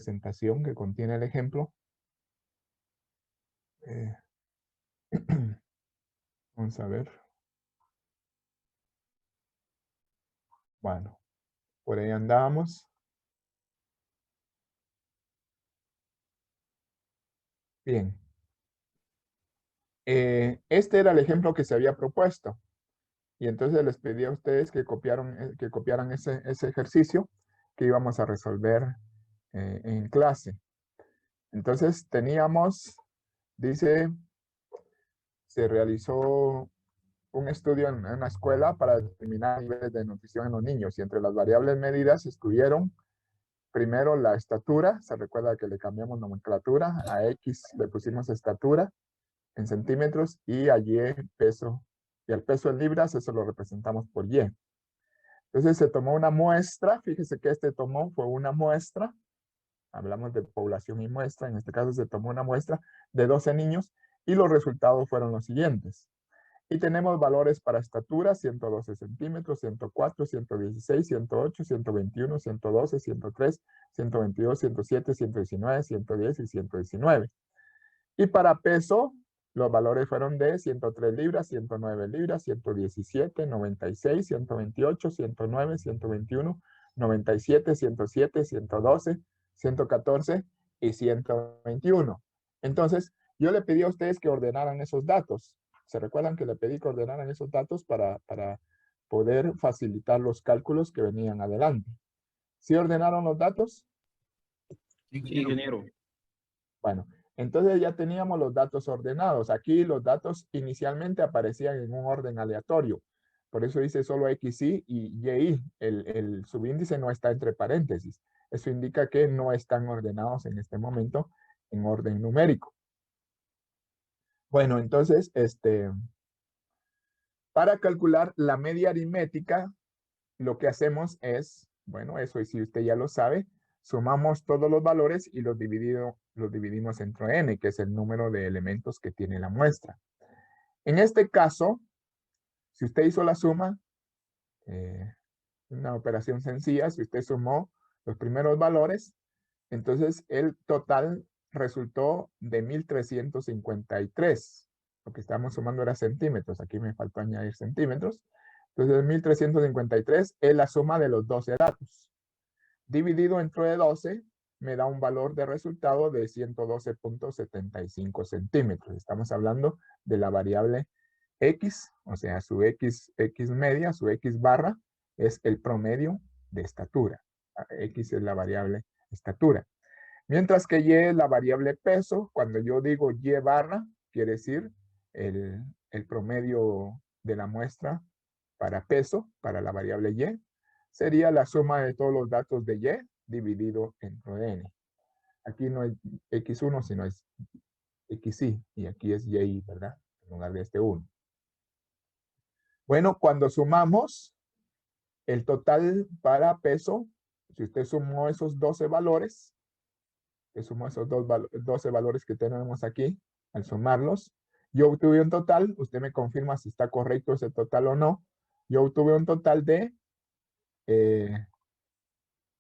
presentación que contiene el ejemplo. Vamos a ver. Bueno, por ahí andamos. Bien. Este era el ejemplo que se había propuesto. Y entonces les pedí a ustedes que copiaran ese ejercicio que íbamos a resolver en clase. Entonces teníamos, dice, se realizó un estudio en una escuela para determinar niveles de nutrición en los niños y entre las variables medidas estuvieron primero la estatura, se recuerda que le cambiamos nomenclatura, a X le pusimos estatura en centímetros y a Y peso, y el peso en libras, eso lo representamos por Y. Entonces se tomó una muestra, fíjese que fue una muestra, hablamos de población y muestra, en este caso se tomó una muestra de 12 niños y los resultados fueron los siguientes. Y tenemos valores para estatura, 112 centímetros, 104, 116, 108, 121, 112, 103, 122, 107, 119, 110 y 119. Y para peso, los valores fueron de 103 libras, 109 libras, 117, 96, 128, 109, 121, 97, 107, 112, 114 y 121. Entonces, yo le pedí a ustedes que ordenaran esos datos. ¿Se recuerdan que le pedí que ordenaran esos datos para poder facilitar los cálculos que venían adelante? ¿Sí ordenaron los datos? Sí, ingeniero. Bueno, entonces ya teníamos los datos ordenados. Aquí los datos inicialmente aparecían en un orden aleatorio. Por eso dice solo XY y YI. El subíndice no está entre paréntesis. Eso indica que no están ordenados en este momento en orden numérico. Bueno, entonces, para calcular la media aritmética, lo que hacemos es, bueno, eso si usted ya lo sabe, sumamos todos los valores y los dividimos entre n, que es el número de elementos que tiene la muestra. En este caso, si usted hizo la suma, una operación sencilla, si usted sumó los primeros valores, entonces el total resultó de 1353. Lo que estamos sumando era centímetros, aquí me faltó añadir centímetros. Entonces 1353 es la suma de los 12 datos. Dividido entre 12 me da un valor de resultado de 112.75 centímetros. Estamos hablando de la variable X, o sea, su X media, su X barra, es el promedio de estatura. X es la variable estatura. Mientras que Y es la variable peso. Cuando yo digo Y barra, quiere decir el promedio de la muestra para peso, para la variable Y, sería la suma de todos los datos de Y dividido entre N. Aquí no es X1, sino es XY, y aquí es YI, ¿verdad? En lugar de este 1. Bueno, cuando sumamos el total para peso, si usted sumó esos 12 valores, que sumó esos 12 valores que tenemos aquí, al sumarlos, yo obtuve un total, usted me confirma si está correcto ese total o no, yo obtuve un total de,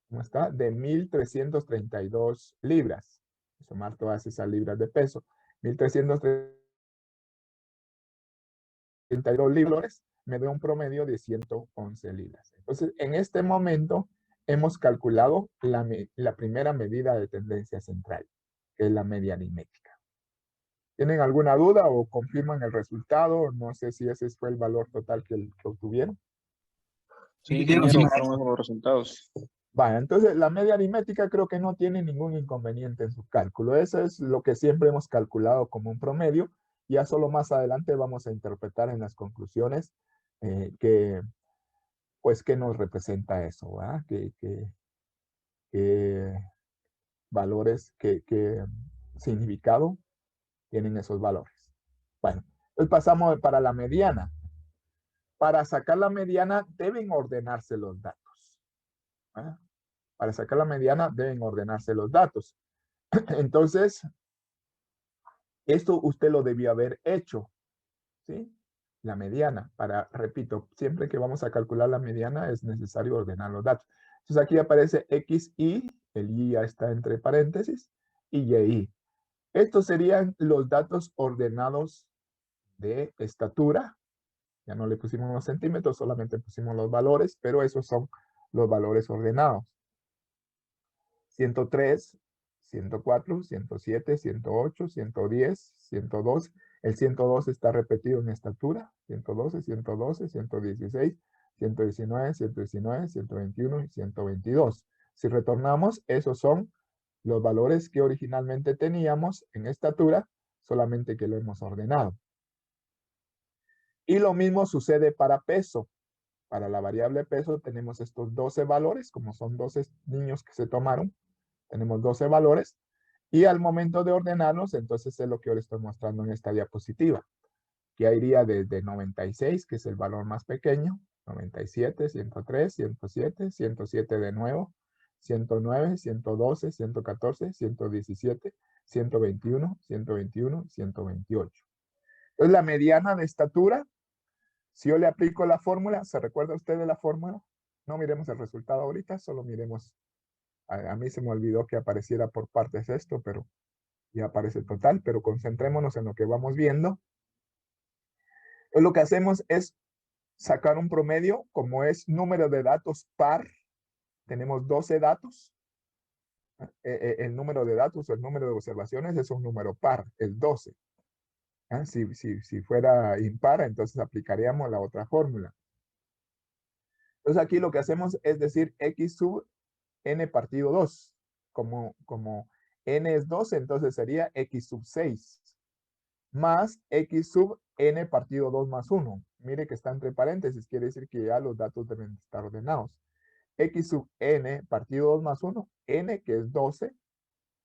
¿cómo está? De 1332 libras. Sumar todas esas libras de peso. 1332 libras me da un promedio de 111 libras. Entonces, en este momento hemos calculado la primera medida de tendencia central, que es la media aritmética. ¿Tienen alguna duda o confirman el resultado? No sé si ese fue el valor total que obtuvieron. Sí, ingeniero, fueron esos los resultados. Vale, entonces la media aritmética creo que no tiene ningún inconveniente en su cálculo. Eso es lo que siempre hemos calculado como un promedio. Ya solo más adelante vamos a interpretar en las conclusiones pues, qué nos representa eso, ¿verdad? ¿Qué valores, qué significado tienen esos valores? Bueno, entonces pasamos para la mediana. Para sacar la mediana deben ordenarse los datos, ¿verdad? Para sacar la mediana deben ordenarse los datos. Entonces, esto usted lo debió haber hecho, ¿sí? La mediana, repito, siempre que vamos a calcular la mediana es necesario ordenar los datos. Entonces aquí aparece XY, el Y ya está entre paréntesis, y YI. Estos serían los datos ordenados de estatura. Ya no le pusimos los centímetros, solamente pusimos los valores, pero esos son los valores ordenados. 103, 104, 107, 108, 110, 102. El 102 está repetido en estatura. 112, 112, 116, 119, 119, 121 y 122. Si retornamos, esos son los valores que originalmente teníamos en estatura, solamente que lo hemos ordenado. Y lo mismo sucede para peso. Para la variable peso tenemos estos 12 valores, como son 12 niños que se tomaron, tenemos 12 valores, y al momento de ordenarlos, entonces es lo que yo les estoy mostrando en esta diapositiva, que iría desde 96, que es el valor más pequeño, 97, 103, 107, 107 de nuevo, 109, 112, 114, 117, 121, 121, 128. Entonces la mediana de estatura, si yo le aplico la fórmula, ¿se recuerda usted de la fórmula? No miremos el resultado ahorita, solo miremos. A mí se me olvidó que apareciera por partes esto, pero ya aparece total, pero concentrémonos en lo que vamos viendo. Lo que hacemos es sacar un promedio, como es número de datos par, tenemos 12 datos. El número de datos o el número de observaciones es un número par, es 12. Si fuera impar, entonces aplicaríamos la otra fórmula. Entonces aquí lo que hacemos es decir x sub n partido 2. Como n es 12, entonces sería x sub 6 más x sub n partido 2 más 1. Mire que está entre paréntesis, quiere decir que ya los datos deben estar ordenados. X sub n partido 2 más 1, n que es 12,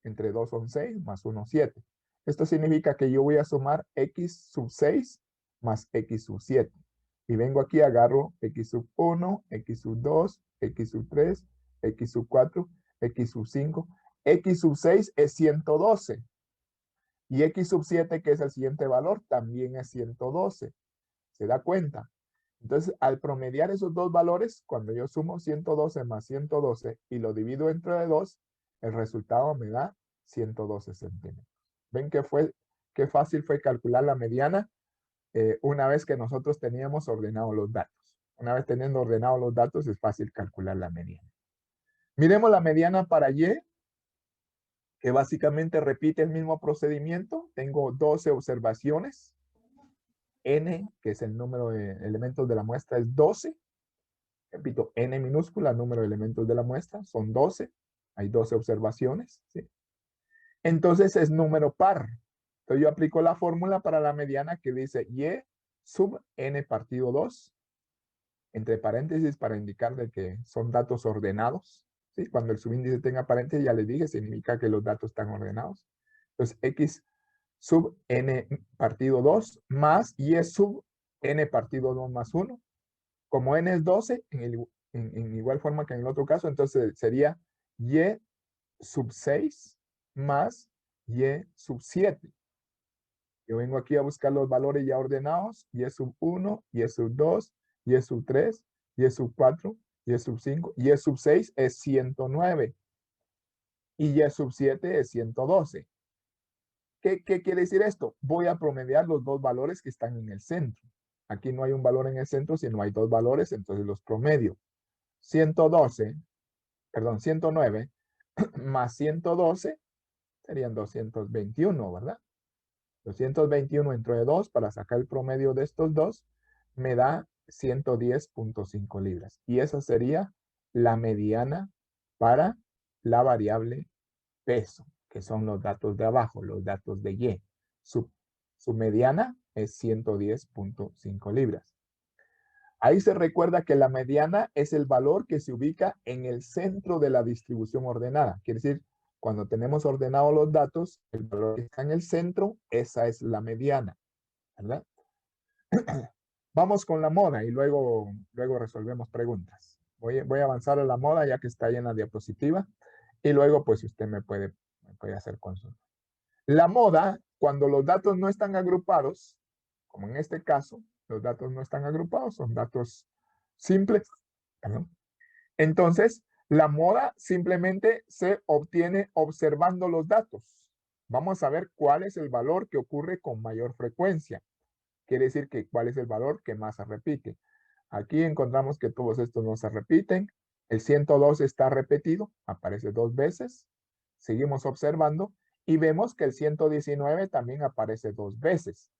entre 2 son 6, más 1, 7. Esto significa que yo voy a sumar x sub 6 más x sub 7. Y vengo aquí, agarro x sub 1, x sub 2, x sub 3, x sub 4, x sub 5. X sub 6 es 112. Y x sub 7, que es el siguiente valor, también es 112. ¿Se da cuenta? Entonces, al promediar esos dos valores, cuando yo sumo 112 más 112 y lo divido entre 2, el resultado me da 112 centímetros. ¿Ven qué fácil fue calcular la mediana una vez que nosotros teníamos ordenados los datos? Una vez teniendo ordenados los datos, es fácil calcular la mediana. Miremos la mediana para Y, que básicamente repite el mismo procedimiento. Tengo 12 observaciones. N, que es el número de elementos de la muestra, es 12. Repito, n minúscula, número de elementos de la muestra, son 12. Hay 12 observaciones. ¿Sí? Entonces es número par. Entonces yo aplico la fórmula para la mediana que dice y sub n partido 2, entre paréntesis para indicar de que son datos ordenados. ¿Sí? Cuando el subíndice tenga paréntesis, ya les dije, significa que los datos están ordenados. Entonces x sub n partido 2 más y sub n partido 2 más 1. Como n es 12, en igual forma que en el otro caso, entonces sería y sub 6 más y sub 7. Yo vengo aquí a buscar los valores ya ordenados, y sub 1, y sub 2, y sub 3, y sub 4, y sub 5, y sub 6 es 109, y y sub 7 es 112. ¿Qué quiere decir esto? Voy a promediar los dos valores que están en el centro. Aquí no hay un valor en el centro, sino hay dos valores, entonces los promedio. 109 más 112 serían 221, ¿verdad? 221 entre 2 para sacar el promedio de estos dos me da 110.5 libras. Y esa sería la mediana para la variable peso, que son los datos de abajo, los datos de Y. Su mediana es 110.5 libras. Ahí se recuerda que la mediana es el valor que se ubica en el centro de la distribución ordenada. Quiere decir, cuando tenemos ordenados los datos, el valor que está en el centro, esa es la mediana, ¿verdad? Vamos con la moda y luego resolvemos preguntas. Voy a avanzar a la moda ya que está ahí en la diapositiva y luego pues usted me puede hacer consulta. La moda, cuando los datos no están agrupados, como en este caso, los datos no están agrupados, son datos simples, ¿no? Entonces, La moda simplemente se obtiene observando los datos. Vamos a ver cuál es el valor que ocurre con mayor frecuencia. Quiere decir que cuál es el valor que más se repite. Aquí encontramos que todos estos no se repiten. El 112 está repetido, aparece 2 veces. Seguimos observando y vemos que el 119 también aparece 2 veces.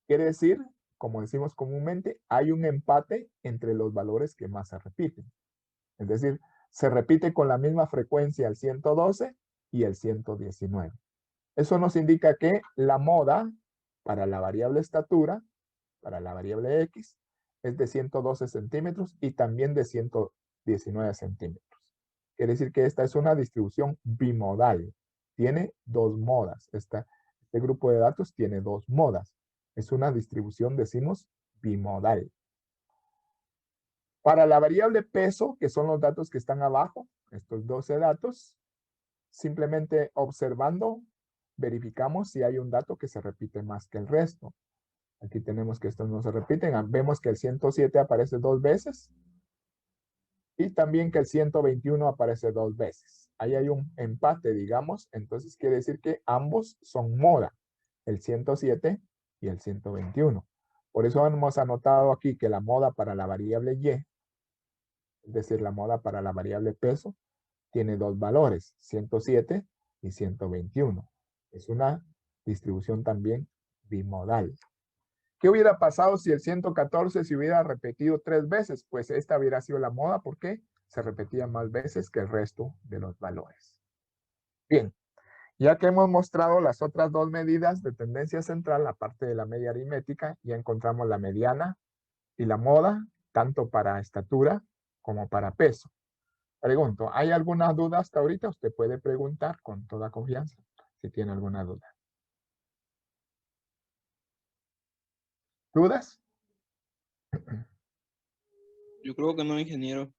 Quiere decir, como decimos comúnmente, hay un empate entre los valores que más se repiten. Es decir, se repite con la misma frecuencia el 112 y el 119. Eso nos indica que la moda para la variable estatura, para la variable X, es de 112 centímetros y también de 119 centímetros. Quiere decir que esta es una distribución bimodal. Tiene 2 modas. Este grupo de datos tiene 2 modas. Es una distribución, decimos, bimodal. Para la variable peso, que son los datos que están abajo, estos 12 datos, simplemente observando, verificamos si hay un dato que se repite más que el resto. Aquí tenemos que estos no se repiten. Vemos que el 107 aparece 2 veces. Y también que el 121 aparece 2 veces. Ahí hay un empate, digamos. Entonces quiere decir que ambos son moda. El 107 y el 121. Por eso hemos anotado aquí que la moda para la variable Y, es decir, la moda para la variable peso, tiene 2 valores, 107 y 121. Es una distribución también bimodal. ¿Qué hubiera pasado si el 114 se hubiera repetido 3 veces? Pues esta hubiera sido la moda porque se repetía más veces que el resto de los valores. Bien, ya que hemos mostrado las otras 2 medidas de tendencia central, aparte de la media aritmética, ya encontramos la mediana y la moda, tanto para estatura como para peso. Pregunto, ¿hay alguna duda hasta ahorita? Usted puede preguntar con toda confianza si tiene alguna duda. ¿Dudas? Yo creo que no, ingeniero.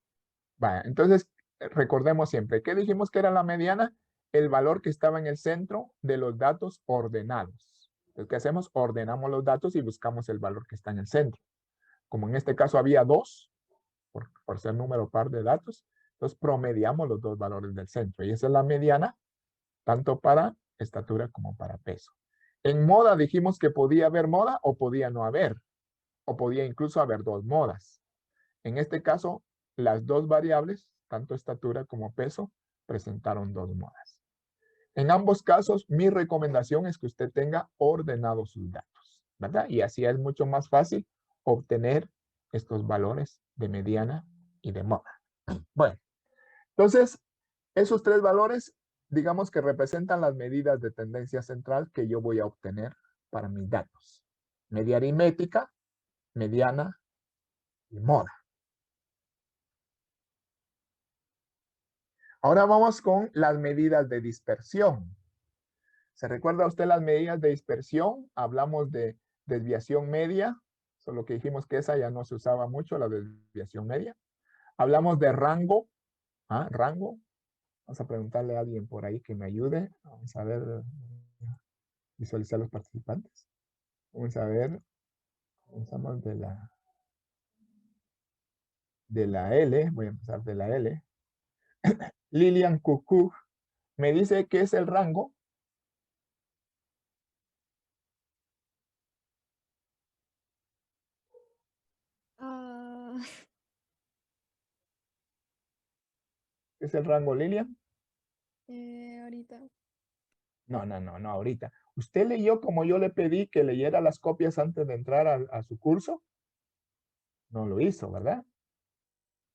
Vaya, entonces recordemos siempre, ¿qué dijimos que era la mediana? El valor que estaba en el centro de los datos ordenados. Entonces, ¿qué hacemos? Ordenamos los datos y buscamos el valor que está en el centro. Como en este caso había 2, por ser número par de datos, entonces promediamos los 2 valores del centro. Y esa es la mediana, tanto para estatura como para peso. En moda dijimos que podía haber moda o podía no haber, o podía incluso haber 2 modas. En este caso, las 2 variables, tanto estatura como peso, presentaron 2 modas. En ambos casos, mi recomendación es que usted tenga ordenados sus datos, ¿verdad? Y así es mucho más fácil obtener estos valores de mediana y de moda. Bueno, entonces, esos 3 valores, digamos que representan las medidas de tendencia central que yo voy a obtener para mis datos. Media aritmética, mediana y moda. Ahora vamos con las medidas de dispersión. ¿Se recuerda usted las medidas de dispersión? Hablamos de desviación media, solo que dijimos que esa ya no se usaba mucho, la desviación media. Hablamos de rango. Rango. Vamos a preguntarle a alguien por ahí que me ayude. Vamos a ver, visualizar los participantes. Vamos a ver, comenzamos de la L, voy a empezar de la L. Lilian Cucú me dice que es el rango. ¿Qué es el rango, Lilian? Ahorita. No, ahorita. ¿Usted leyó como yo le pedí que leyera las copias antes de entrar a su curso? No lo hizo, ¿verdad?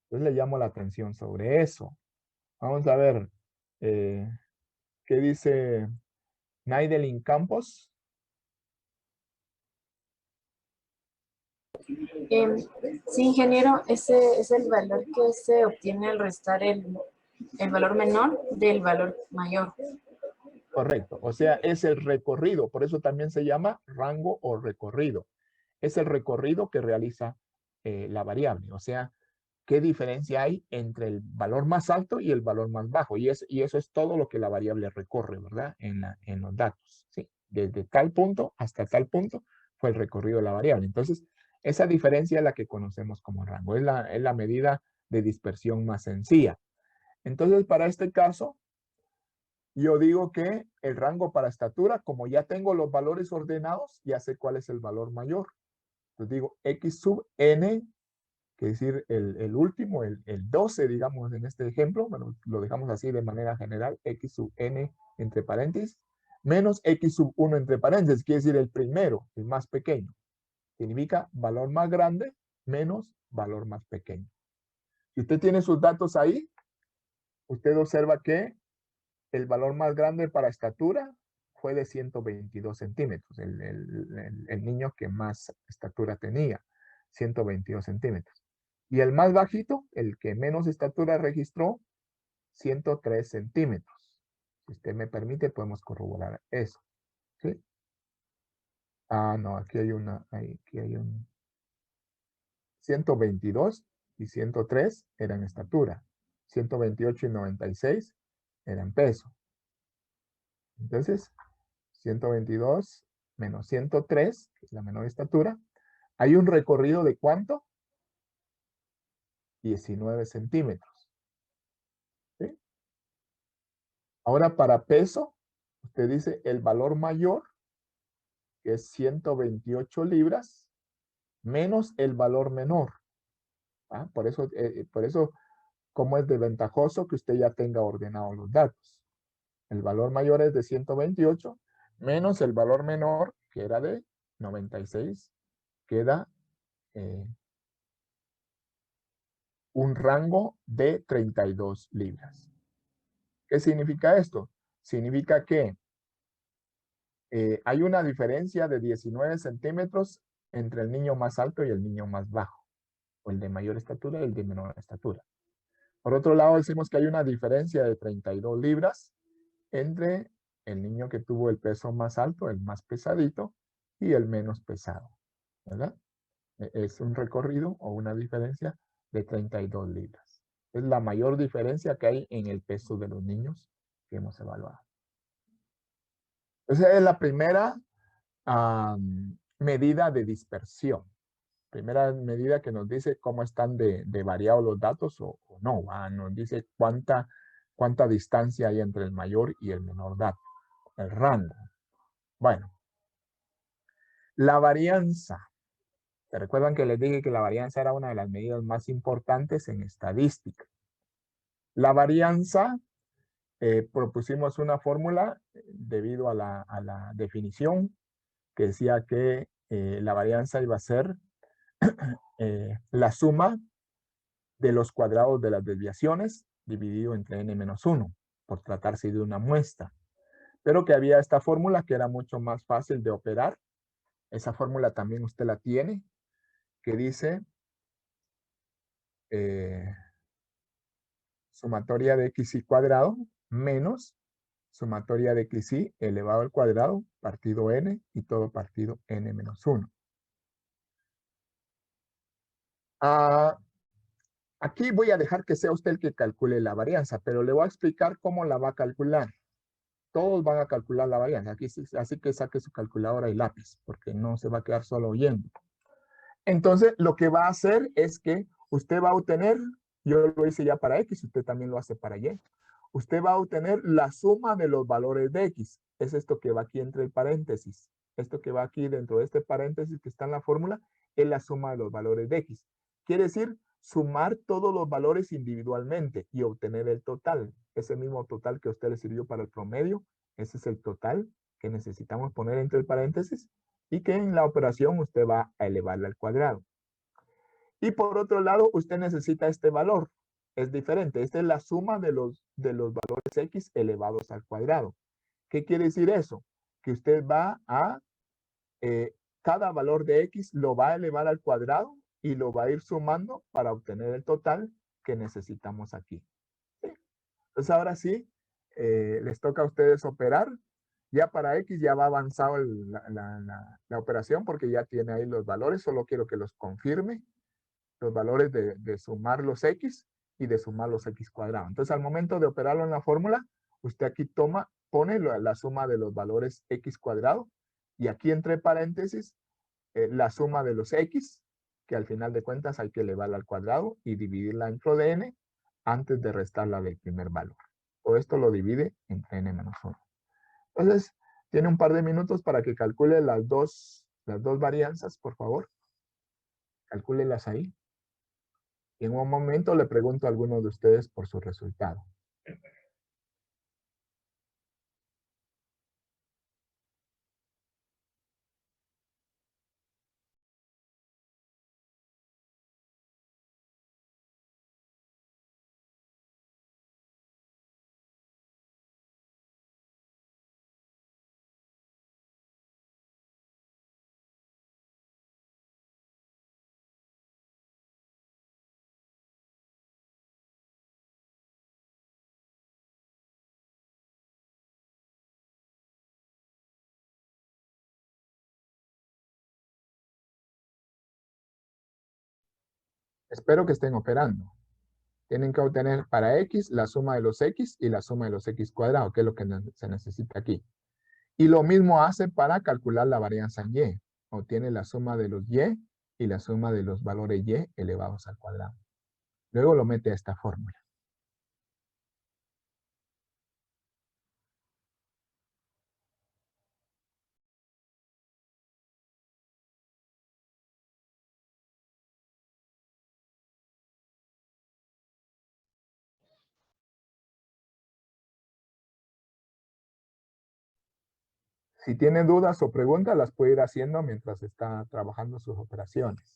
Entonces le llamo la atención sobre eso. Vamos a ver, ¿qué dice Naidelin Campos? Sí, ingeniero, ese es el valor que se obtiene al restar el valor menor del valor mayor. Correcto, o sea, es el recorrido, por eso también se llama rango o recorrido. Es el recorrido que realiza la variable, o sea, qué diferencia hay entre el valor más alto y el valor más bajo. Y eso es todo lo que la variable recorre, ¿verdad? En los datos, ¿sí? Desde tal punto hasta tal punto fue el recorrido de la variable. Entonces, esa diferencia es la que conocemos como rango. Es la medida de dispersión más sencilla. Entonces, para este caso, yo digo que el rango para estatura, como ya tengo los valores ordenados, ya sé cuál es el valor mayor. Entonces digo x sub n, que es decir, el último, el 12, digamos, en este ejemplo, bueno, lo dejamos así de manera general, x sub n entre paréntesis, menos x sub 1 entre paréntesis, quiere decir el primero, el más pequeño. Significa valor más grande menos valor más pequeño. Si usted tiene sus datos ahí, usted observa que el valor más grande para estatura fue de 122 centímetros. El niño que más estatura tenía, 122 centímetros. Y el más bajito, el que menos estatura registró, 103 centímetros. Si usted me permite, podemos corroborar eso. ¿Sí? Ah, no, aquí hay un 122 y 103 eran estatura. 128 y 96 eran peso. Entonces, 122 menos 103, que es la menor estatura, hay un recorrido de ¿cuánto? 19 centímetros. ¿Sí? Ahora para peso, usted dice el valor mayor, que es 128 libras, menos el valor menor. ¿Ah? Por eso, como es desventajoso que usted ya tenga ordenados los datos. El valor mayor es de 128, menos el valor menor, que era de 96, queda un rango de 32 libras. ¿Qué significa esto? Significa que hay una diferencia de 19 centímetros entre el niño más alto y el niño más bajo, o el de mayor estatura y el de menor estatura. Por otro lado, decimos que hay una diferencia de 32 libras entre el niño que tuvo el peso más alto, el más pesadito, y el menos pesado, ¿verdad? Es un recorrido o una diferencia de 32 libras. Es la mayor diferencia que hay en el peso de los niños que hemos evaluado. Esa es la primera medida de dispersión. Primera medida que nos dice cómo están de variados los datos o no. Nos dice cuánta distancia hay entre el mayor y el menor dato. El rango. Bueno. La varianza. ¿Se recuerdan que les dije que la varianza era una de las medidas más importantes en estadística? La varianza, propusimos una fórmula debido a la definición que decía que la varianza iba a ser la suma de los cuadrados de las desviaciones dividido entre n-1, por tratarse de una muestra. Pero que había esta fórmula que era mucho más fácil de operar. Esa fórmula también usted la tiene, que dice sumatoria de xy cuadrado menos sumatoria de xy elevado al cuadrado partido n y todo partido n-1. Aquí voy a dejar que sea usted el que calcule la varianza, pero le voy a explicar cómo la va a calcular. Todos van a calcular la varianza, así que saque su calculadora y lápiz, porque no se va a quedar solo oyendo. Entonces, lo que va a hacer es que usted va a obtener, yo lo hice ya para x, usted también lo hace para y. Usted va a obtener la suma de los valores de x. Es esto que va aquí entre el paréntesis. Esto que va aquí dentro de este paréntesis que está en la fórmula es la suma de los valores de x. Quiere decir sumar todos los valores individualmente y obtener el total. Ese mismo total que a usted le sirvió para el promedio, ese es el total que necesitamos poner entre el paréntesis y que en la operación usted va a elevarla al cuadrado. Y por otro lado, usted necesita este valor. Es diferente. Esta es la suma de los valores x elevados al cuadrado. ¿Qué quiere decir eso? Que usted va a, cada valor de x lo va a elevar al cuadrado y lo va a ir sumando para obtener el total que necesitamos aquí. ¿Sí? Entonces ahora sí, les toca a ustedes operar. Ya para x ya va avanzado la operación porque ya tiene ahí los valores. Solo quiero que los confirme. Los valores de sumar los x y de sumar los x cuadrados. Entonces, al momento de operarlo en la fórmula, usted aquí pone la suma de los valores x cuadrado y aquí entre paréntesis la suma de los x, que al final de cuentas hay que elevarla al cuadrado y dividirla en pro de n, antes de restar la del primer valor. Todo esto lo divide entre n-1. Entonces, tiene un par de minutos para que calcule las dos varianzas, por favor. Calcúlelas ahí. Y en un momento le pregunto a alguno de ustedes por su resultado. Espero que estén operando. Tienen que obtener para x la suma de los x y la suma de los x cuadrados, que es lo que se necesita aquí. Y lo mismo hace para calcular la varianza en y. Obtiene la suma de los y la suma de los valores y elevados al cuadrado. Luego lo mete a esta fórmula. Si tiene dudas o preguntas, las puede ir haciendo mientras está trabajando sus operaciones.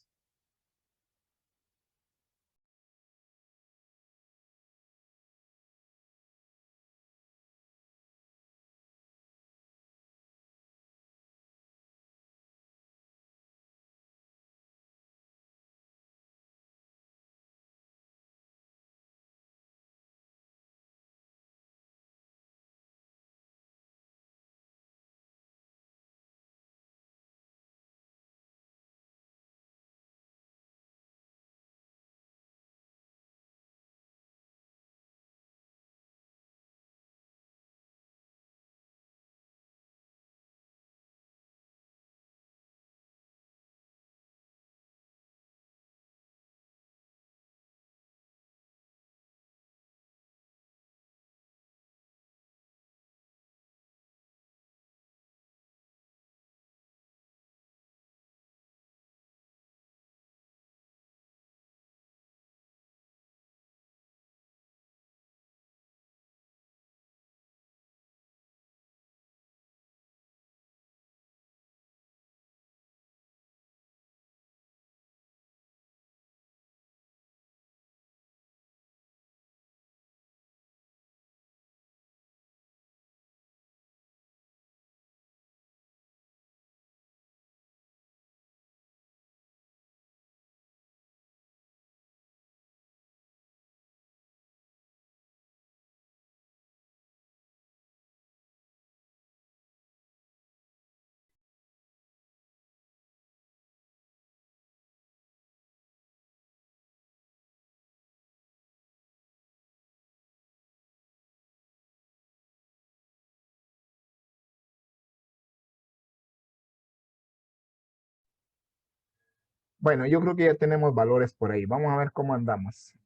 Bueno, yo creo que ya tenemos valores por ahí. Vamos a ver cómo andamos.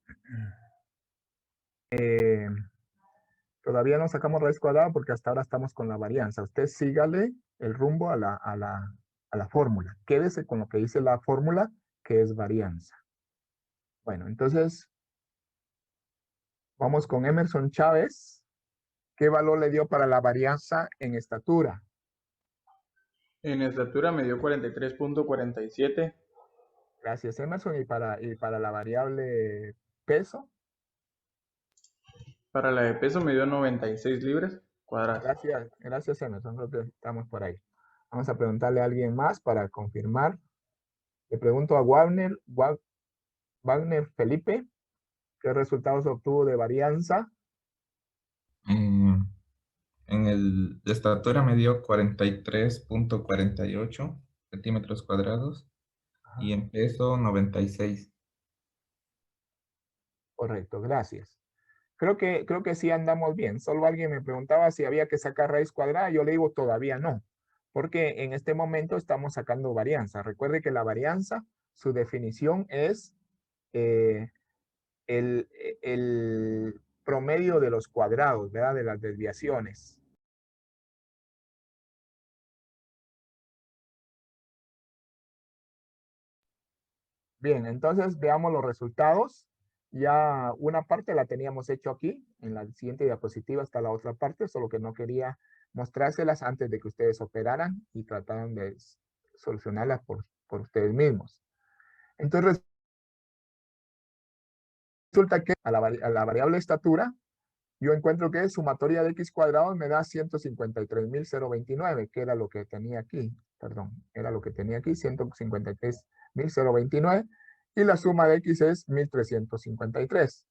Todavía no sacamos raíz cuadrada porque hasta ahora estamos con la varianza. Usted sígale el rumbo a la fórmula. Quédese con lo que dice la fórmula, que es varianza. Bueno, entonces, vamos con Emerson Chávez. ¿Qué valor le dio para la varianza en estatura? En estatura me dio 43.47. Gracias, Emerson. ¿Y para la variable peso? Para la de peso me dio 96 libras cuadradas. Gracias, Emerson. Creo que estamos por ahí. Vamos a preguntarle a alguien más para confirmar. Le pregunto a Wagner Felipe, ¿qué resultados obtuvo de varianza? De estatura me dio 43.48 centímetros cuadrados. Ajá. Y en peso 96. Correcto, gracias. Creo que sí andamos bien. Solo alguien me preguntaba si había que sacar raíz cuadrada. Yo le digo todavía no, porque en este momento estamos sacando varianza. Recuerde que la varianza, su definición es el promedio de los cuadrados, ¿verdad? De las desviaciones. Bien, entonces veamos los resultados. Ya una parte la teníamos hecho aquí, en la siguiente diapositiva está la otra parte, solo que no quería mostrárselas antes de que ustedes operaran y trataran de solucionarlas por ustedes mismos. Entonces resulta que a la variable estatura, yo encuentro que sumatoria de x cuadrado me da 153.029, que era lo que tenía aquí, perdón, era lo que tenía aquí, 153.029, y la suma de x es 1.353.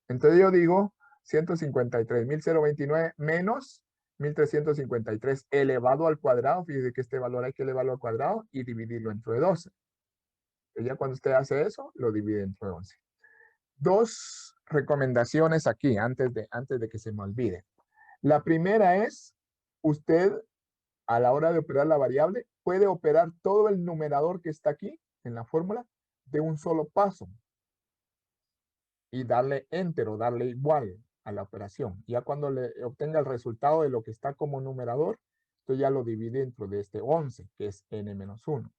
Entonces yo digo 153.029 menos 1.353 elevado al cuadrado, fíjese que este valor hay que elevarlo al cuadrado y dividirlo entre 12. Y ya cuando usted hace eso, lo divide entre 11. Dos recomendaciones aquí antes de que se me olvide. La primera es, usted a la hora de operar la variable, puede operar todo el numerador que está aquí en la fórmula de un solo paso y darle enter o darle igual a la operación. Ya cuando le obtenga el resultado de lo que está como numerador, esto ya lo divide dentro de este 11, que es n-1.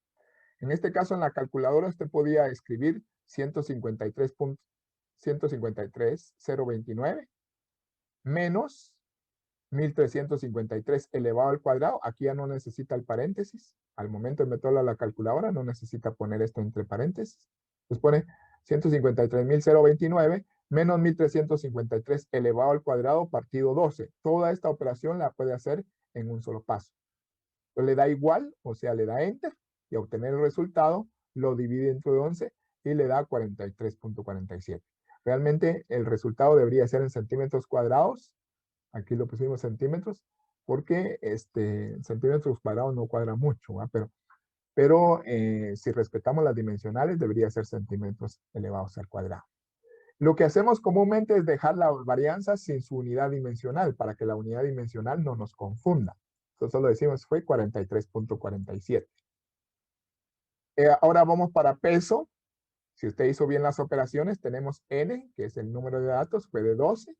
En este caso, en la calculadora, usted podía escribir 153.029 menos 1.353 elevado al cuadrado. Aquí ya no necesita el paréntesis. Al momento de meterlo a la calculadora, no necesita poner esto entre paréntesis. Entonces pone 153.029 menos 1.353 elevado al cuadrado partido 12. Toda esta operación la puede hacer en un solo paso. Entonces le da igual, o sea, le da enter y a obtener el resultado lo divide entre 11 y le da 43.47. Realmente el resultado debería ser en centímetros cuadrados. Aquí lo pusimos centímetros porque centímetros cuadrados no cuadra mucho, ¿verdad? Pero si respetamos las dimensionales debería ser centímetros elevados al cuadrado. Lo que hacemos comúnmente es dejar la varianza sin su unidad dimensional para que la unidad dimensional no nos confunda. Entonces solo decimos fue 43.47. Ahora vamos para peso. Si usted hizo bien las operaciones, tenemos n, que es el número de datos, fue de 12.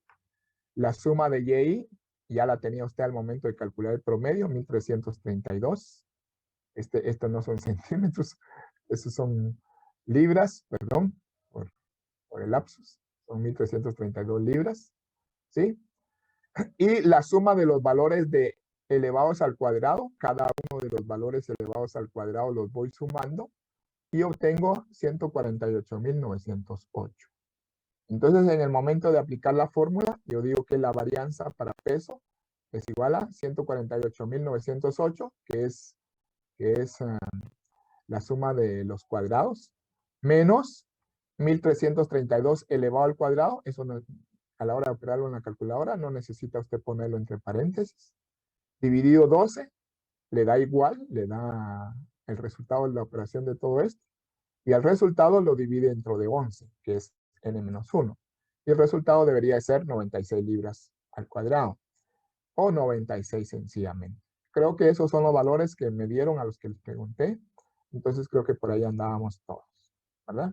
La suma de y ya la tenía usted al momento de calcular el promedio, 1.332. Estos no son centímetros, estos son libras, perdón, por el lapsus. Son 1.332 libras, ¿sí? Y la suma de los valores de elevados al cuadrado, cada uno de los valores elevados al cuadrado los voy sumando y obtengo 148.908. Entonces, en el momento de aplicar la fórmula, yo digo que la varianza para peso es igual a 148.908, que es la suma de los cuadrados, menos 1.332 elevado al cuadrado. Eso no, a la hora de operarlo en la calculadora no necesita usted ponerlo entre paréntesis. Dividido 12, le da igual, le da el resultado de la operación de todo esto. Y el resultado lo divide dentro de 11, que es n-1. Y el resultado debería ser 96 libras al cuadrado. O 96 sencillamente. Creo que esos son los valores que me dieron a los que les pregunté. Entonces creo que por ahí andábamos todos, ¿verdad?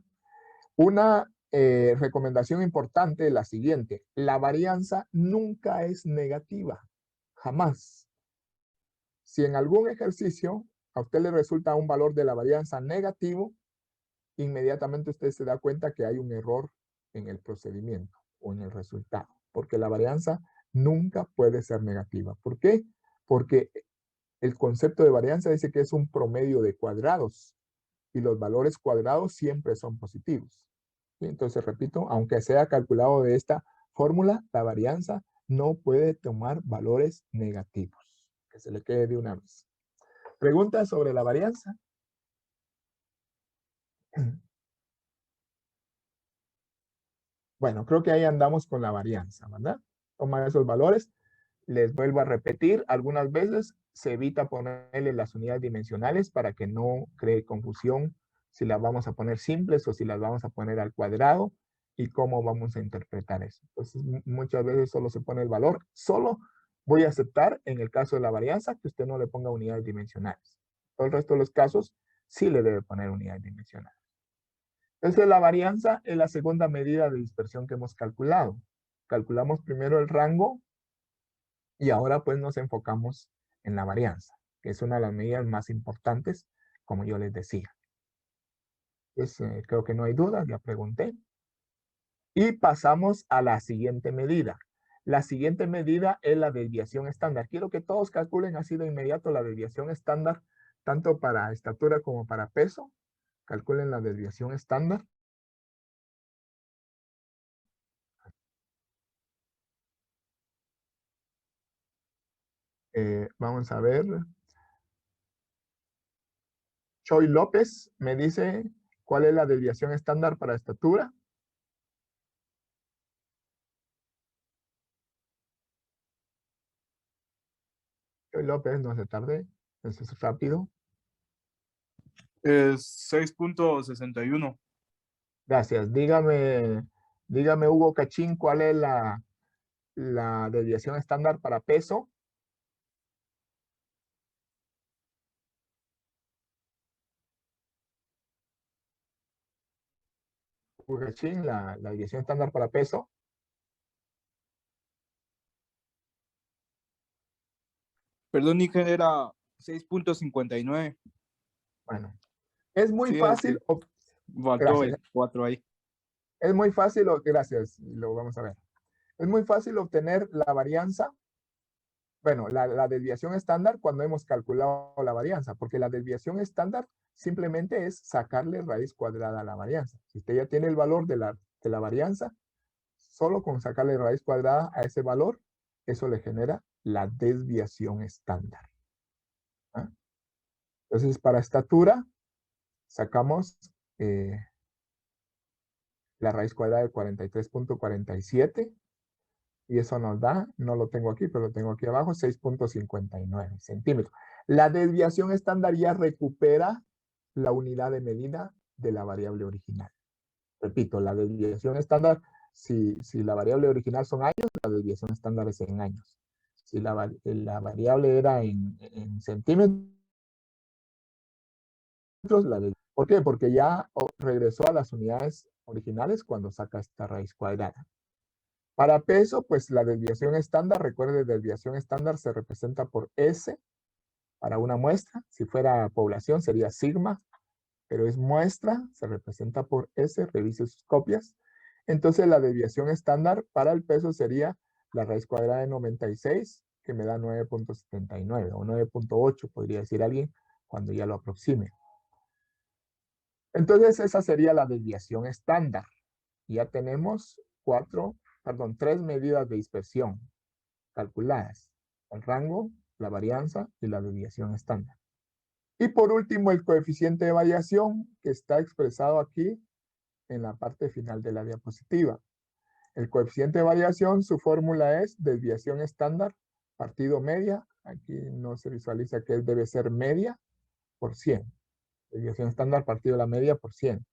Una recomendación importante es la siguiente. La varianza nunca es negativa. Jamás. Si en algún ejercicio a usted le resulta un valor de la varianza negativo, inmediatamente usted se da cuenta que hay un error en el procedimiento o en el resultado, porque la varianza nunca puede ser negativa. ¿Por qué? Porque el concepto de varianza dice que es un promedio de cuadrados y los valores cuadrados siempre son positivos. ¿Sí? Entonces, repito, aunque sea calculado de esta fórmula, la varianza no puede tomar valores negativos. Que se le quede de una vez. ¿Preguntas sobre la varianza? Bueno, creo que ahí andamos con la varianza, ¿verdad? Toma esos valores. Les vuelvo a repetir, algunas veces se evita ponerle las unidades dimensionales para que no cree confusión si las vamos a poner simples o si las vamos a poner al cuadrado y cómo vamos a interpretar eso. Entonces, muchas veces solo se pone el valor. Solo voy a aceptar en el caso de la varianza que usted no le ponga unidades dimensionales. Todo el resto de los casos sí le debe poner unidades dimensionales. Entonces la varianza es la segunda medida de dispersión que hemos calculado. Calculamos primero el rango y ahora pues nos enfocamos en la varianza, que es una de las medidas más importantes, como yo les decía. Entonces, creo que no hay dudas, ya pregunté. Y pasamos a la siguiente medida. La siguiente medida es la desviación estándar. Quiero que todos calculen así de inmediato la desviación estándar, tanto para estatura como para peso. Calculen la desviación estándar. Vamos a ver. Choi López me dice cuál es la desviación estándar para estatura. Choi López, no se tarde. Eso es rápido. Es 6.61. Gracias. Dígame, Hugo Cachín, ¿cuál es la desviación estándar para peso? Hugo Cachín, la desviación estándar para peso. Perdón, Nika, era 6.59. Bueno, es muy Sí, es fácil. que faltó Gracias. el 4 ahí. Es muy fácil, gracias, lo vamos a ver. Es muy fácil obtener la varianza, bueno, la desviación estándar cuando hemos calculado la varianza, porque la desviación estándar simplemente es sacarle raíz cuadrada a la varianza. Si usted ya tiene el valor de la varianza, solo con sacarle raíz cuadrada a ese valor, eso le genera la desviación estándar. ¿Ah? Entonces, para estatura, sacamos la raíz cuadrada de 43.47 y eso nos da, no lo tengo aquí, pero lo tengo aquí abajo, 6.59 centímetros. La desviación estándar ya recupera la unidad de medida de la variable original. Repito, la desviación estándar, si la variable original son años, la desviación estándar es en años. Si la variable era en centímetros, ¿por qué? Porque ya regresó a las unidades originales cuando saca esta raíz cuadrada. Para peso, pues la desviación estándar, recuerde, desviación estándar se representa por S para una muestra. Si fuera población sería sigma, pero es muestra, se representa por S, revise sus copias. Entonces la desviación estándar para el peso sería la raíz cuadrada de 96, que me da 9.79 o 9.8, podría decir alguien, cuando ya lo aproxime. Entonces esa sería la desviación estándar. Ya tenemos 3 medidas de dispersión calculadas: el rango, la varianza y la desviación estándar. Y por último, el coeficiente de variación, que está expresado aquí en la parte final de la diapositiva. El coeficiente de variación, su fórmula es desviación estándar partido media. Aquí no se visualiza que debe ser media por 100. Desviación estándar partido de la media por 100.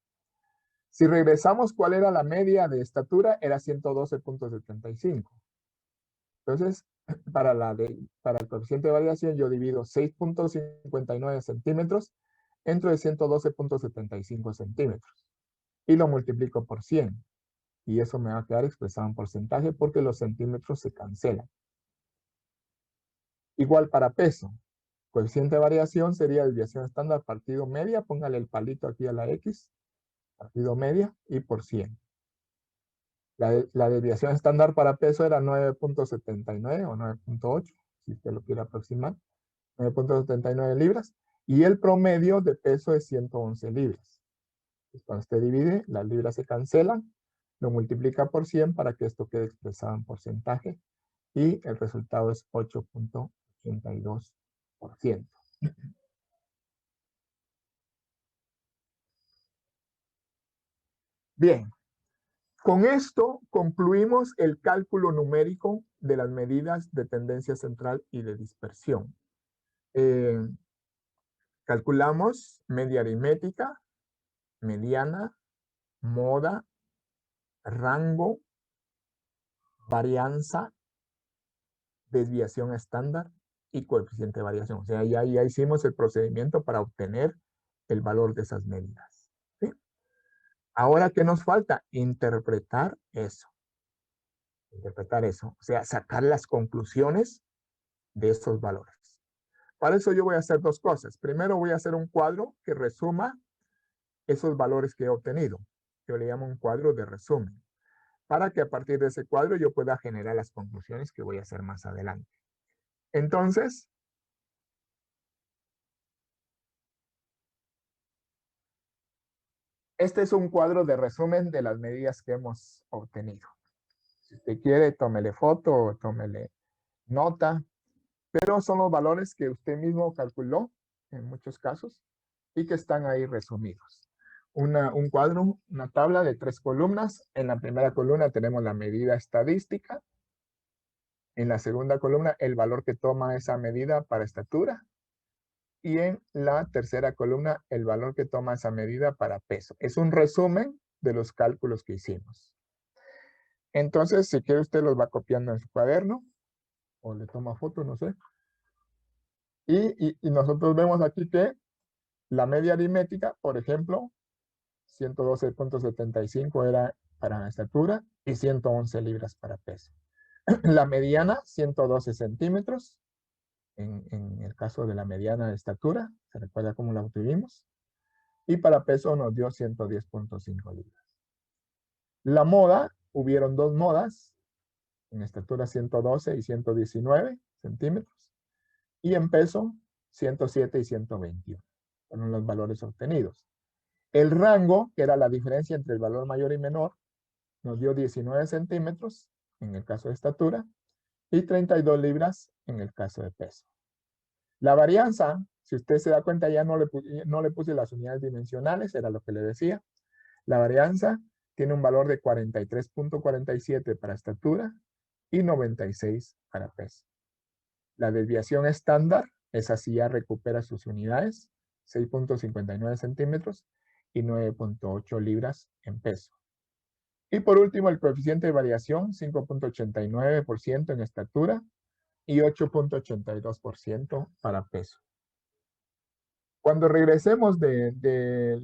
Si regresamos, ¿cuál era la media de estatura? Era 112.75. Entonces, para el coeficiente de variación, yo divido 6.59 centímetros entre 112.75 centímetros y lo multiplico por 100. Y eso me va a quedar expresado en porcentaje porque los centímetros se cancelan. Igual para peso. Coeficiente de variación sería desviación estándar partido media. Póngale el palito aquí a la X. Partido media y por 100. La desviación estándar para peso era 9.79 o 9.8, si usted lo quiere aproximar. 9.79 libras. Y el promedio de peso es 111 libras. Entonces, cuando usted divide, las libras se cancelan, lo multiplica por 100 para que esto quede expresado en porcentaje. Y el resultado es 8.82%. Bien. Con esto concluimos el cálculo numérico de las medidas de tendencia central y de dispersión. Calculamos media aritmética, mediana, moda, rango, varianza, desviación estándar y coeficiente de variación. O sea, ya hicimos el procedimiento para obtener el valor de esas medidas. ¿Sí? Ahora, ¿qué nos falta? Interpretar eso. Interpretar eso. O sea, sacar las conclusiones de estos valores. Para eso yo voy a hacer dos cosas. Primero voy a hacer un cuadro que resuma esos valores que he obtenido. Yo le llamo un cuadro de resumen. Para que a partir de ese cuadro yo pueda generar las conclusiones que voy a hacer más adelante. Entonces, este es un cuadro de resumen de las medidas que hemos obtenido. Si usted quiere, tómele foto o tómele nota, pero son los valores que usted mismo calculó en muchos casos y que están ahí resumidos. Un cuadro, una tabla de 3 columnas. En la primera columna tenemos la medida estadística. En la segunda columna, el valor que toma esa medida para estatura. Y en la tercera columna, el valor que toma esa medida para peso. Es un resumen de los cálculos que hicimos. Entonces, si quiere, usted los va copiando en su cuaderno o le toma foto, no sé. Y nosotros vemos aquí que la media aritmética, por ejemplo, 112.75 era para estatura y 111 libras para peso. La mediana, 112 centímetros. En el caso de la mediana de estatura, ¿se recuerda cómo la obtuvimos? Y para peso nos dio 110.5 libras. La moda, hubieron dos modas, en estatura 112 y 119 centímetros, y en peso 107 y 121. Fueron los valores obtenidos. El rango, que era la diferencia entre el valor mayor y menor, nos dio 19 centímetros en el caso de estatura y 32 libras en el caso de peso. La varianza, si usted se da cuenta, ya no le puse las unidades dimensionales, era lo que le decía. La varianza tiene un valor de 43.47 para estatura y 96 para peso. La desviación estándar, esa sí ya recupera sus unidades, 6.59 centímetros y 9.8 libras en peso. Y por último, el coeficiente de variación, 5.89% en estatura y 8.82% para peso. Cuando regresemos de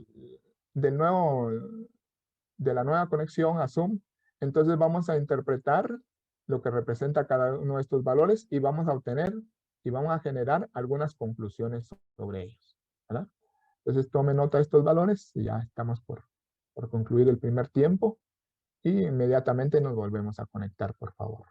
la nueva conexión a Zoom, entonces vamos a interpretar lo que representa cada uno de estos valores y vamos a obtener y vamos a generar algunas conclusiones sobre ellos, ¿verdad? Entonces tome nota de estos valores y ya estamos por concluir el primer tiempo y inmediatamente nos volvemos a conectar, por favor.